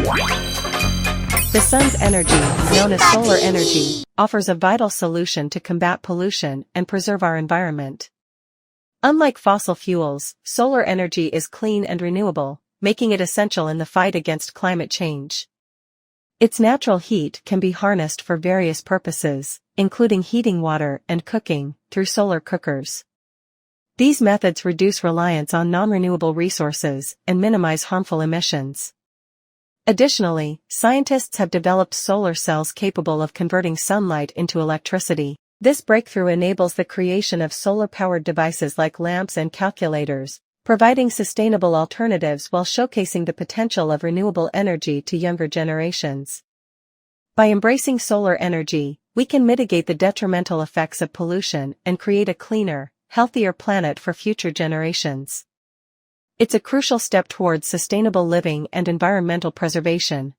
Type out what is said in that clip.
The sun's energy, known as solar energy, offers a vital solution to combat pollution and preserve our environment. Unlike fossil fuels, solar energy is clean and renewable, making it essential in the fight against climate change. Its natural heat can be harnessed for various purposes, including heating water and cooking, through solar cookers. These methods reduce reliance on non-renewable resources and minimize harmful emissions. Additionally, scientists have developed solar cells capable of converting sunlight into electricity. This breakthrough enables the creation of solar-powered devices like lamps and calculators, providing sustainable alternatives while showcasing the potential of renewable energy to younger generations. By embracing solar energy, we can mitigate the detrimental effects of pollution and create a cleaner, healthier planet for future generations. It's a crucial step towards sustainable living and environmental preservation.